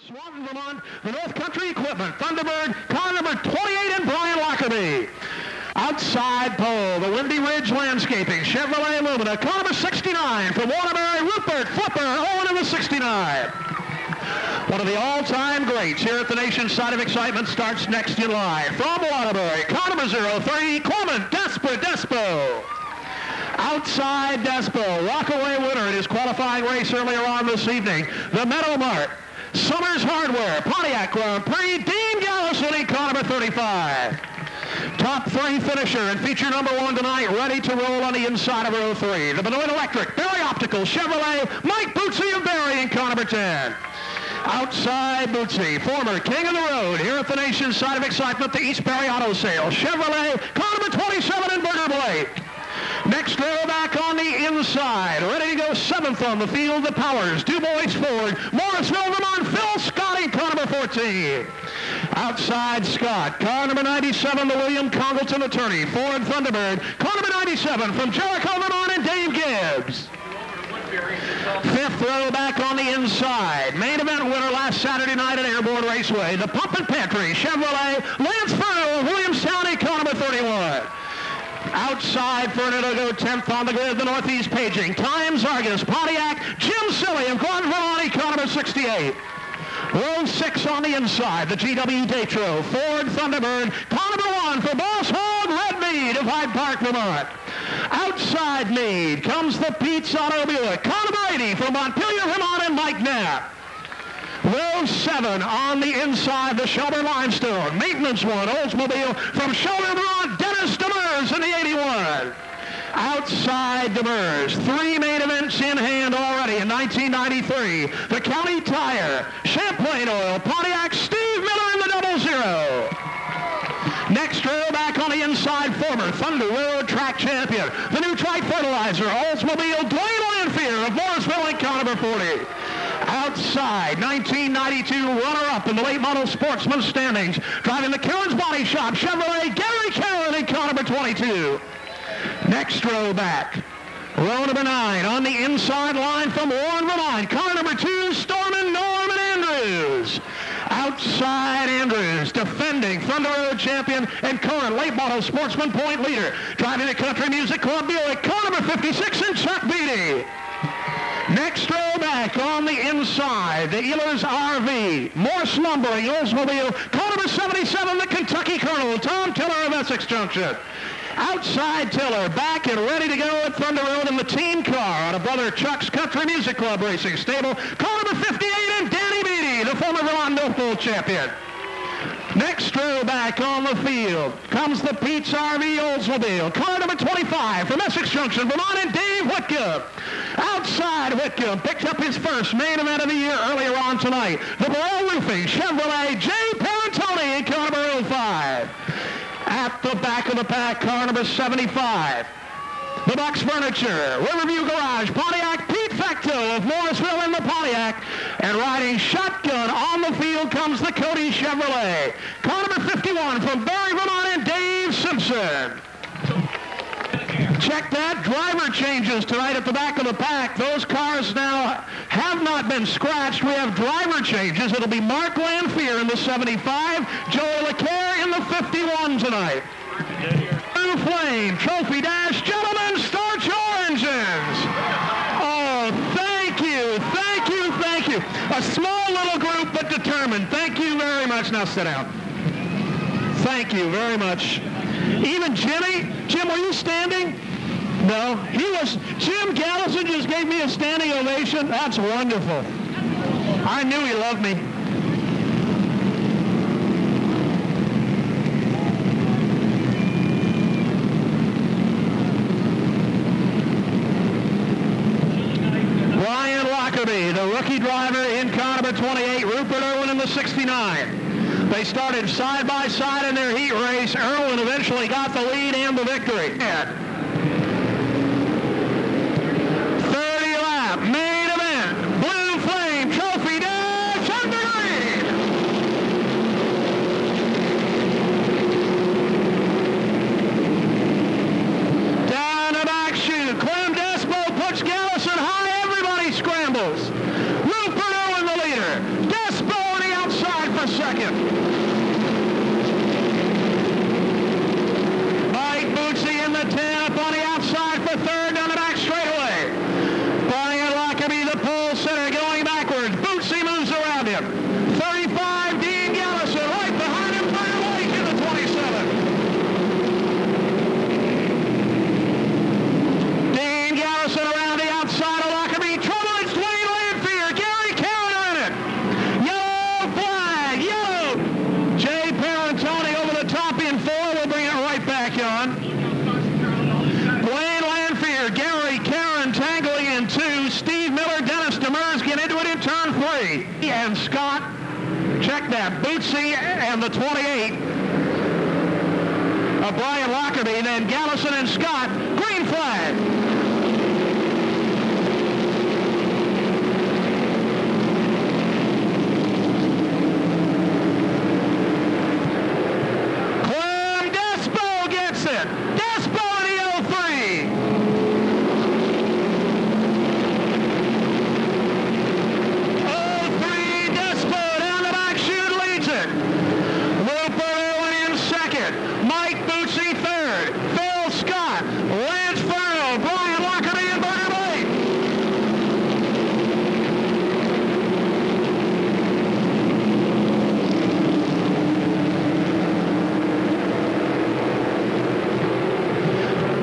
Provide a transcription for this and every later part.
Swanton, Vermont, the North Country Equipment, Thunderbird, car number 28 and Brian Lockerbie. Outside pole, the Windy Ridge Landscaping, Chevrolet Lumina, car number 69 from Waterbury, Rupert Flipper, Owen in the 69. One of the all-time greats here at the nation's side of excitement starts next in line. From Waterbury, car number 03, Clement Despo. Outside Despo, walk-away winner in his qualifying race earlier on this evening. The Meadow Mart, Summers Hardware, Pontiac Grand Prix, Dean Gallison in car number 35. Top three finisher and feature number one tonight, ready to roll on the inside of row 3. The Benoit Electric, Barre Optical, Chevrolet, Mike Bootsy of Barre in car number 10. Outside Bootsy, former king of the road here at the nation's side of excitement, the East Barre Auto Sales, Chevrolet, car number 27 and Burger Blake. Next row back on the inside, ready to go seventh on the field, the Powers, Du Bois Ford, Morrisville, Vermont, Phil Scott in car number 14. Outside Scott, car number 97, the William Congleton Attorney, Ford Thunderbird, car number 97 from Jericho, Vermont, and Dave Gibbs. Fifth row back on the inside. Main event winner last Saturday night at Airborne Raceway, the Pump and Pantry, Chevrolet, Lance Furrow of Williamstown in car number 31. Outside Fernando go 10th on the grid, the Northeast Paging, Times Argus, Pontiac, Jim Silly of Glen Vermont, car number 68. Row 6 on the inside, the GW Datro, Ford Thunderbird, car number 1 for Boss Hog, Red Mead of Hyde Park, Vermont. Outside Mead comes the Pete's Auto Buick, car number 80 from Montpelier, Vermont, and Mike Knapp. Row 7 on the inside, the Shelburne Limestone, Maintenance 1, Oldsmobile from Shelburne, Vermont, Dennis Demers in the 81. Outside Demers, 3 main events in hand already in 1993. The County Tire, Champlain Oil, Pontiac, Steve Miller in the 00. Next row back on the inside, former Thunder Road track champion, the new Trite Fertilizer, Oldsmobile, Dwayne Lanphier of Morrisville in car number 40. Outside, 1992 runner-up in the late model sportsman standings, driving the Karen's Body Shop, Chevrolet, Gary Karen in car number 22. Next row back, row number 9 on the inside line from Warren, Vermont, car number 2, Stormin' Norman Andrews. Outside Andrews, defending Thunder Road champion and current late model sportsman point leader, driving the Country Music Club Buick, car number 56, and Chuck Beatty. Next row back on the inside, the Ehlers RV, Morse Lumbering, Oldsmobile, car number 77, the Kentucky Colonel, Tom Tiller of Essex Junction. Outside Tiller, back and ready to go at Thunder Road in the team car on a Brother Chuck's Country Music Club Racing Stable, car number 58, and Danny Beatty, the former Vermont Millpool champion. Next row back on the field comes the Pete's RV Oldsmobile, car number 25 from Essex Junction, Vermont, and Dave Whitcomb. Outside Whitcomb picked up his first main event of the year earlier on tonight. The Barre Roofing, Chevrolet, Jay Parentoni in car number 05. At the back of the pack, car number 75. The Bucks Furniture, Riverview Garage, Pontiac, Pete Facto of Morrisville in the Pontiac. And riding shotgun on the field comes the Cody Chevrolet. Car number 51 from Barre, Vermont, and Dave Simpson. Check that, driver changes tonight at the back of the pack. Those cars now have not been scratched. We have driver changes. It'll be Mark Lanphier in the 75, Joey LeClaire in the 51 tonight. Blue Flame, Trophy Dash, gentlemen, start your engines. Oh, thank you, thank you, thank you. A small little group but determined. Thank you very much. Now sit down. Thank you very much. Even Jimmy, Jim, were you standing? No, he was. Jim Gallison just gave me a standing ovation. That's wonderful. I knew he loved me. Brian Lockerbie, the rookie driver in car number 28, Rupert Erwin in the 69. They started side by side in their heat race. Erwin eventually got the lead and the victory. 30 lap, main event, Blue Flame, Trophy Dash, under green. Down the back chute, Clem Despo puts Gallison high, everybody scrambles. Rupert Erwin the leader, Despo for second. Mike Bootsy in the 10 up on the outside for third down the back straightaway. Brian Lockerbie, the pole sitter, going backwards. Bootsy moves around him. 35, Dean Gallison, right behind him, Thunder Lake in the 27. Dean Gallison around the outside of Lockerbie. Trouble, it's Dwayne Lanphier. Gary Carron on it. Yellow flag, yellow. Jay Parentoni over the top in 4. We'll bring it right back on. Dwayne Lanphier, Gary Carron tangling in 2. Steve Miller, Dennis Demers get into it in turn 3. And Scott, check that, Bootsy and the 28 of Brian Lockerbie. Then Gallison and Scott, green flag. Clem Despo gets it. Despo in the 03. 03, Despo down the back chute leads it. Rupert Erwin in second. Mike Bootsy third. Phil Scott, Lance Furno, Brian Lockerbie, and Barre.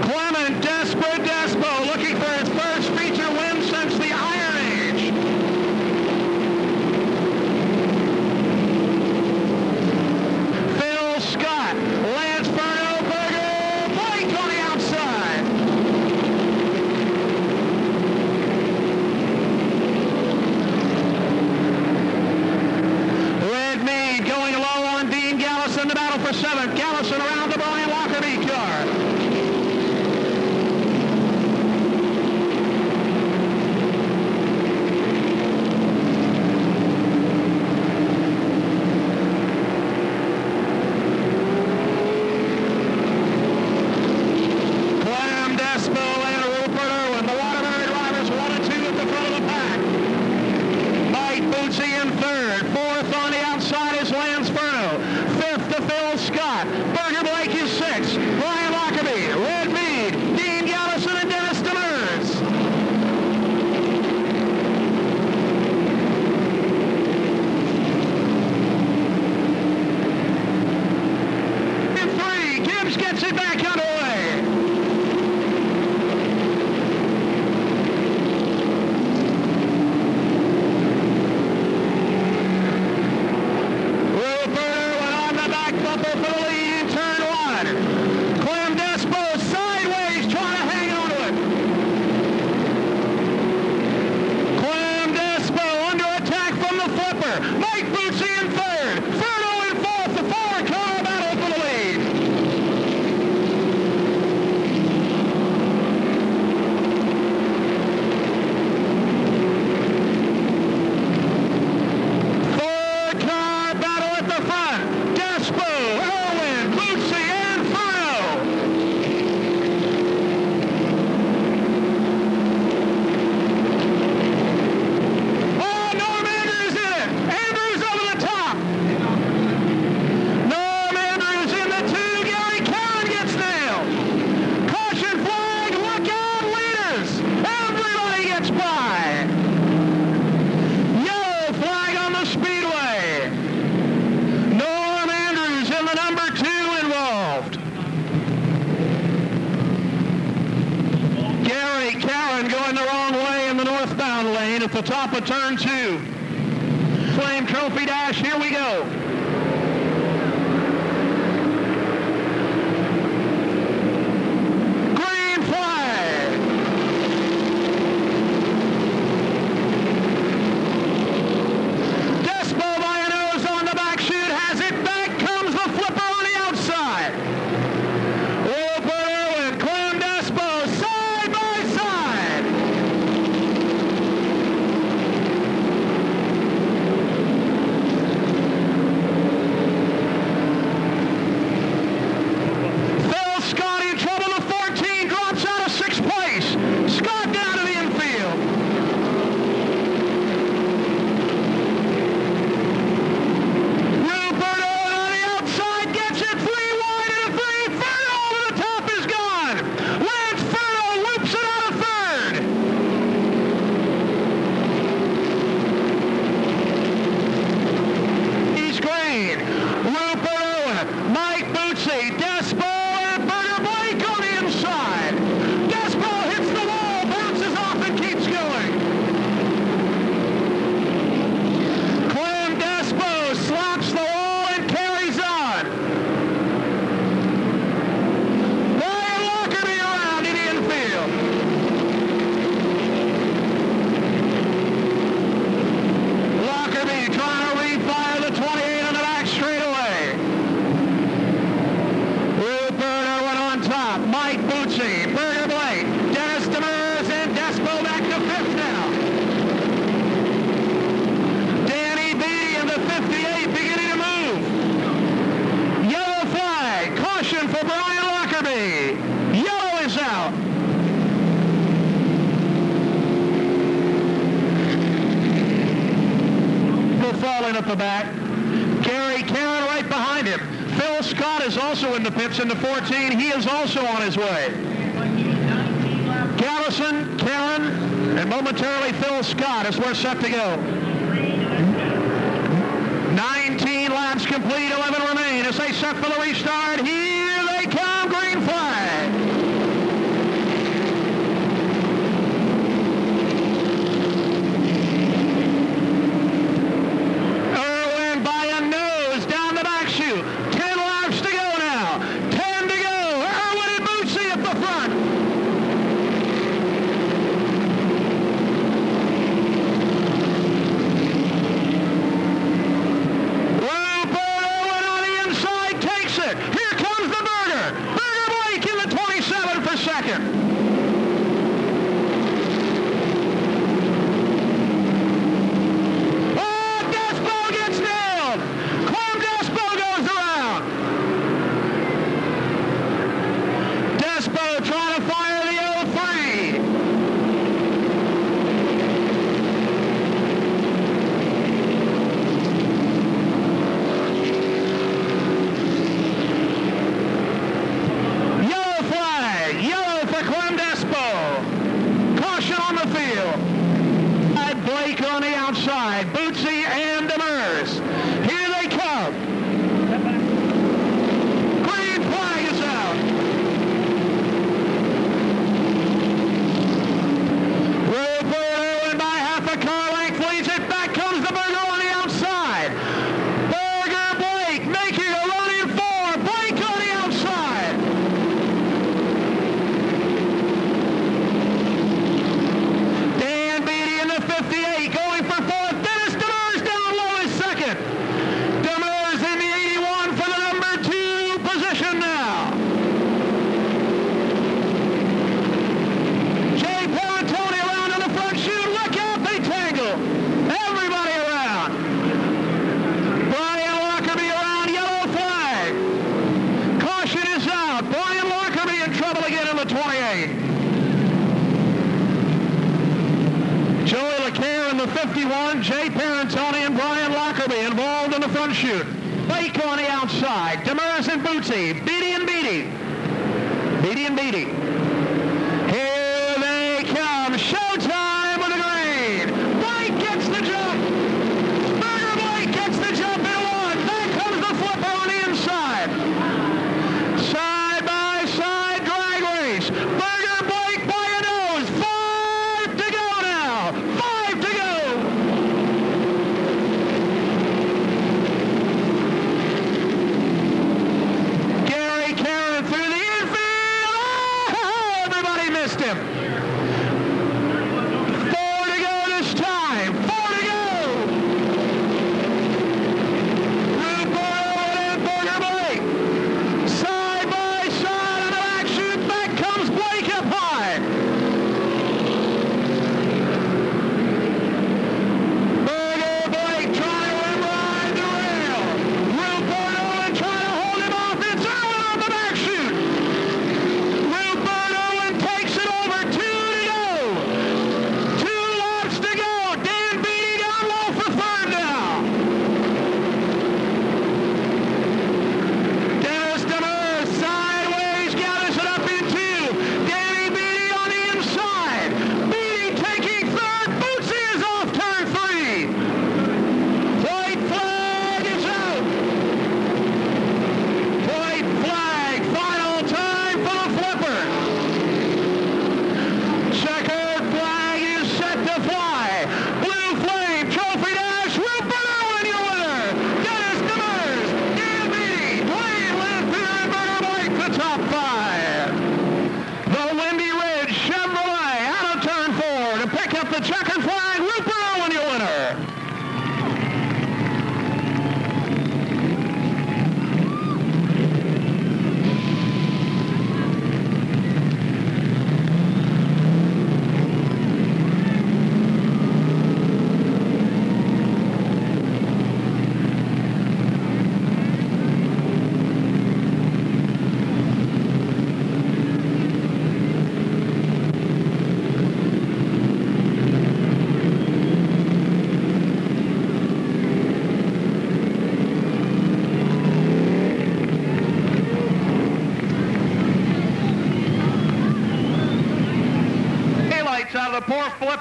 Clement Despo looking for his first feature win since the Iron Age. Phil Scott, Lance Furno, Berger, Blake on the outside. Red Mead going low on Dean Gallison, the battle for 7th. Gallison around the Brian Lockerbie car. Clem Despo and Rupert Erwin, the Waterbury drivers, 1 and 2 at the front of the pack. Mike Bootsy in third. 4th on the outside is Lance Furno. 5th to Phil Scott. Berger Blake is 6th. Brian Lockerbie, Red Mead, Dean Gallison, and Dennis Demers. In 3, Gibbs gets it back underway. Rupert Erwin on the back bumper for the lead in turn 1. Clem Despo sideways trying to hang on to it. Clem Despo under attack from the flipper. Mike Bootsy in third. Furno in 4th. The 4-car battle for the lead. Four-car battle at the front. Despo, Erwin, Bootsy, and Furno. Oh, Norm Andrews in it. Andrews over the top. Norm Andrews in the 2. Gary Carron gets nailed. Caution flag. Look out, leaders. Everybody gets by. Yellow flag on the speedway. Norm Andrews in the number 2 involved. Gary Carron going the wrong way in the northbound lane at the top of turn 2. Flame Trophy Dash, here we go. Green flag. Despo by a nose on the back chute, has it back, comes the flipper on the outside. Rupert Erwin, Clem Despo, side by side. trailing at the back. Gary Karen right behind him. Phil Scott is also in the pits in the 14. He is also on his way. Gallison, Karen, and momentarily Phil Scott as we're set to go. 19 laps complete, 11 remain as they set for the restart. Here they come, green flag. Erwin by a nose down the back chute. 10 laps to go now. 10 to go. Erwin and Bootsy at the front. Second. Oh, Despo gets nailed. Clem Despo goes around. Despo trying to fire the 03. Yellow flag. Yellow for Clem Despo. Caution on the field. Blake on the outside. Bootsy and Demers. Here they come. Green flag is out. Rupert Erwin by half a car length leads it. Back comes the Burger on the outside. Burger, Blake making a run in 4. Blake on the outside. Dan Beatty in the 58 going for 4th. Dennis Demers down low is second. Demers in the 81 for the number 2 position now. Jay Perantoni around on the front chute. Look out, they tangle. Everybody around. Brian Lockerbie around, yellow flag. Caution is out. Brian Lockerbie in trouble again in the 28. Joey LeCaire in the 51, Jay Perantoni and Brian Lockerbie involved in the front chute. Blake on the outside, Demers and Bootsy, Beatty and Beatty. Beatty and Beatty. Here they come, showtime with the green. Blake gets the jump. Burger Blake gets the jump in 1. Back comes the flipper on the inside. Side by side drag race. Burger Blake by a nose. 5 to go now. 5 to go. Gary Karen through the infield. Oh,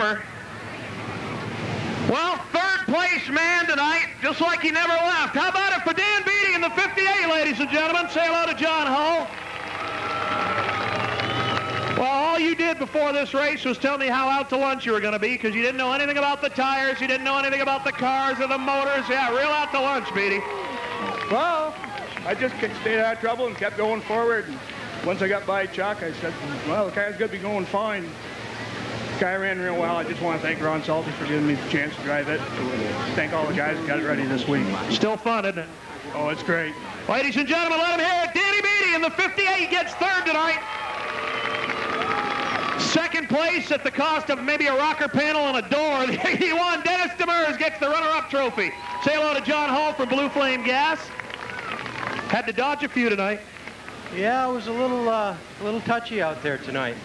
flipper. Well, third place man tonight, just like he never left. How about it for Dan Beatty in the 58, ladies and gentlemen? Say hello to John Hull. Well, all you did before this race was tell me how out to lunch you were going to be, because you didn't know anything about the tires, you didn't know anything about the cars or the motors. Yeah, real out to lunch, Beatty. Well, I just stayed out of trouble and kept going forward. And once I got by Chuck, I said, well, the car's going to be going fine. The guy ran real well. I just want to thank Ron Salty for giving me the chance to drive it. Thank all the guys who got it ready this week. Still fun, isn't it? Oh, it's great. Ladies and gentlemen, let him hear it. Danny Beatty in the 58 gets third tonight. Second place at the cost of maybe a rocker panel and a door. The 81, Dennis Demers gets the runner-up trophy. Say hello to John Hall from Blue Flame Gas. Had to dodge a few tonight. Yeah, it was a little touchy out there tonight.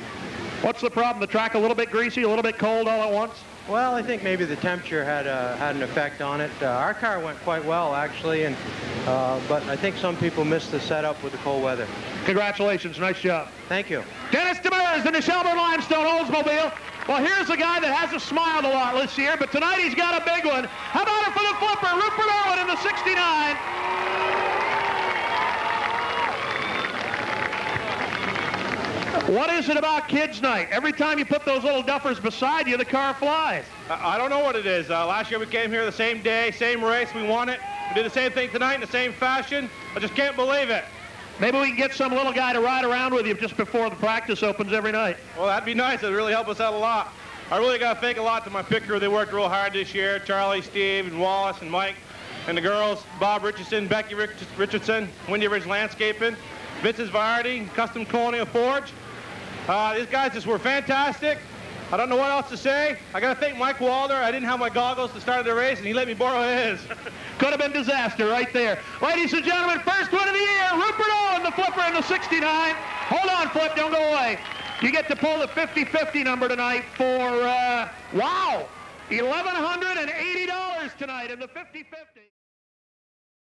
What's the problem? The track a little bit greasy, a little bit cold all at once? Well, I think maybe the temperature had an effect on it. Our car went quite well, actually, but I think some people missed the setup with the cold weather. Congratulations. Nice job. Thank you. Dennis Demers in the Shelburne Limestone Oldsmobile. Well, here's a guy that hasn't smiled a lot this year, but tonight he's got a big one. How about it for the flipper, Rupert Erwin in the 69. What is it about kids' night? Every time you put those little duffers beside you, the car flies. I don't know what it is. Last year we came here the same day, same race, we won it. We did the same thing tonight in the same fashion. I just can't believe it. Maybe we can get some little guy to ride around with you just before the practice opens every night. Well, that'd be nice. It'd really help us out a lot. I really got to thank a lot to my pit crew. They worked real hard this year. Charlie, Steve, and Wallace, and Mike, and the girls, Bob Richardson, Becky Richardson, Windy Ridge Landscaping, Vince's Vardy, Custom Colonial Forge. These guys just were fantastic. I don't know what else to say. I got to thank Mike Walder. I didn't have my goggles to start the race, and he let me borrow his. Could have been disaster right there. Ladies and gentlemen, first win of the year, Rupert Owen, the flipper in the 69. Hold on, Flip, don't go away. You get to pull the 50-50 number tonight for, wow, $1,180 tonight in the 50-50.